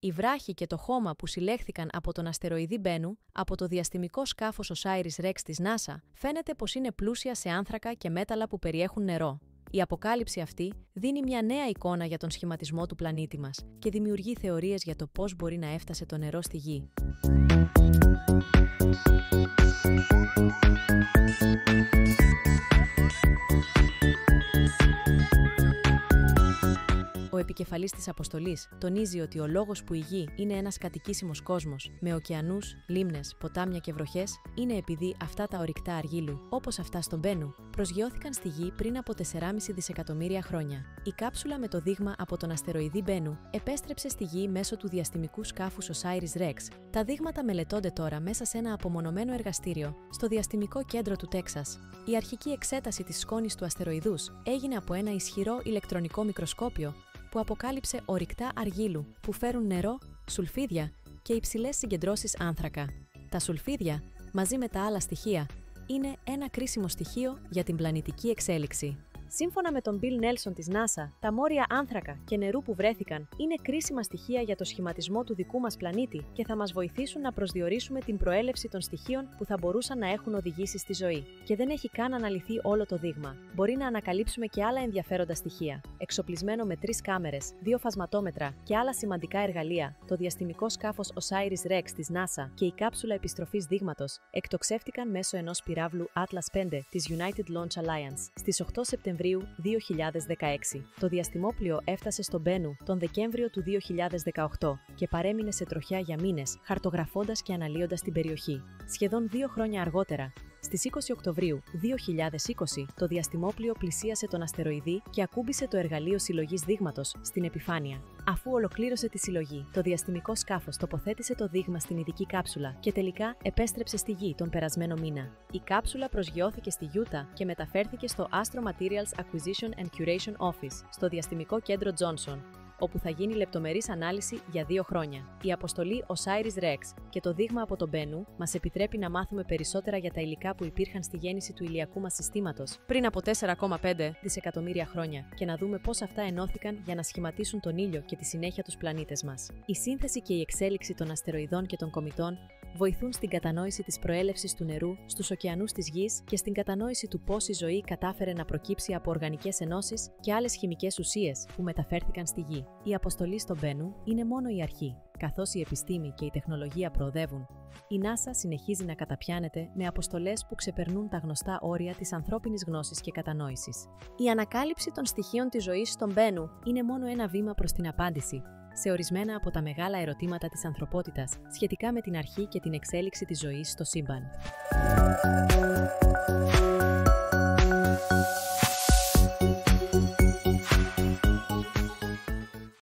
Οι βράχοι και το χώμα που συλλέχθηκαν από τον αστεροειδή Μπένου από το διαστημικό σκάφος Osiris-Rex της NASA φαίνεται πως είναι πλούσια σε άνθρακα και μέταλλα που περιέχουν νερό. Η αποκάλυψη αυτή δίνει μια νέα εικόνα για τον σχηματισμό του πλανήτη μας και δημιουργεί θεωρίες για το πώς μπορεί να έφτασε το νερό στη Γη. Ο επικεφαλής της αποστολής τονίζει ότι ο λόγος που η Γη είναι ένας κατοικήσιμος κόσμος, με ωκεανούς, λίμνες, ποτάμια και βροχές, είναι επειδή αυτά τα ορυκτά αργύλου, όπως αυτά στον Μπένου, προσγειώθηκαν στη Γη πριν από 4,5 δισεκατομμύρια χρόνια. Η κάψουλα με το δείγμα από τον αστεροειδή Μπένου επέστρεψε στη Γη μέσω του διαστημικού σκάφους Osiris-Rex. Τα δείγματα μελετώνται τώρα μέσα σε ένα απομονωμένο εργαστήριο στο διαστημικό κέντρο του Τέξας. Η αρχική εξέταση της σκόνης του αστεροειδούς έγινε από ένα ισχυρό ηλεκτρονικό μικροσκόπιο που αποκάλυψε ορυκτά αργύλου που φέρουν νερό, σουλφίδια και υψηλές συγκεντρώσεις άνθρακα. Τα σουλφίδια, μαζί με τα άλλα στοιχεία, είναι ένα κρίσιμο στοιχείο για την πλανητική εξέλιξη. Σύμφωνα με τον Bill Nelson της NASA, τα μόρια άνθρακα και νερού που βρέθηκαν είναι κρίσιμα στοιχεία για το σχηματισμό του δικού μας πλανήτη και θα μας βοηθήσουν να προσδιορίσουμε την προέλευση των στοιχείων που θα μπορούσαν να έχουν οδηγήσει στη ζωή. Και δεν έχει καν αναλυθεί όλο το δείγμα. Μπορεί να ανακαλύψουμε και άλλα ενδιαφέροντα στοιχεία. Εξοπλισμένο με 3 κάμερες, 2 φασματόμετρα και άλλα σημαντικά εργαλεία, το διαστημικό σκάφος Osiris-Rex της NASA και η κάψουλα επιστροφής δείγματος εκτοξεύτηκαν μέσω ενός πυράβλου Atlas V της United Launch Alliance στις 8 Σεπτεμβρίου 2016. Το διαστημόπλοιο έφτασε στο Μπένου τον Δεκέμβριο του 2018 και παρέμεινε σε τροχιά για μήνες, χαρτογραφώντας και αναλύοντας την περιοχή. Σχεδόν 2 χρόνια αργότερα, στις 20 Οκτωβρίου 2020, το διαστημόπλοιο πλησίασε τον αστεροειδή και ακούμπησε το εργαλείο συλλογής δείγματος στην επιφάνεια. Αφού ολοκλήρωσε τη συλλογή, το διαστημικό σκάφος τοποθέτησε το δείγμα στην ειδική κάψουλα και τελικά επέστρεψε στη Γη τον περασμένο μήνα. Η κάψουλα προσγειώθηκε στη Γιούτα και μεταφέρθηκε στο Astro Materials Acquisition and Curation Office, στο διαστημικό κέντρο Johnson, όπου θα γίνει λεπτομερής ανάλυση για 2 χρόνια. Η αποστολή Osiris-Rex και το δείγμα από τον Μπένου μας επιτρέπει να μάθουμε περισσότερα για τα υλικά που υπήρχαν στη γέννηση του ηλιακού μας συστήματος πριν από 4,5 δισεκατομμύρια χρόνια και να δούμε πώς αυτά ενώθηκαν για να σχηματίσουν τον ήλιο και τη συνέχεια τους πλανήτες μας. Η σύνθεση και η εξέλιξη των αστεροειδών και των κομητών βοηθούν στην κατανόηση της προέλευσης του νερού στους ωκεανούς της Γης και στην κατανόηση του πώς η ζωή κατάφερε να προκύψει από οργανικές ενώσεις και άλλες χημικές ουσίες που μεταφέρθηκαν στη Γη. Η αποστολή στον Μπένου είναι μόνο η αρχή. Καθώς η επιστήμη και η τεχνολογία προοδεύουν, η NASA συνεχίζει να καταπιάνεται με αποστολές που ξεπερνούν τα γνωστά όρια της ανθρώπινης γνώσης και κατανόησης. Η ανακάλυψη των στοιχείων της ζωής στον Μπένου είναι μόνο ένα βήμα προς την απάντηση σε ορισμένα από τα μεγάλα ερωτήματα της ανθρωπότητας σχετικά με την αρχή και την εξέλιξη της ζωής στο σύμπαν.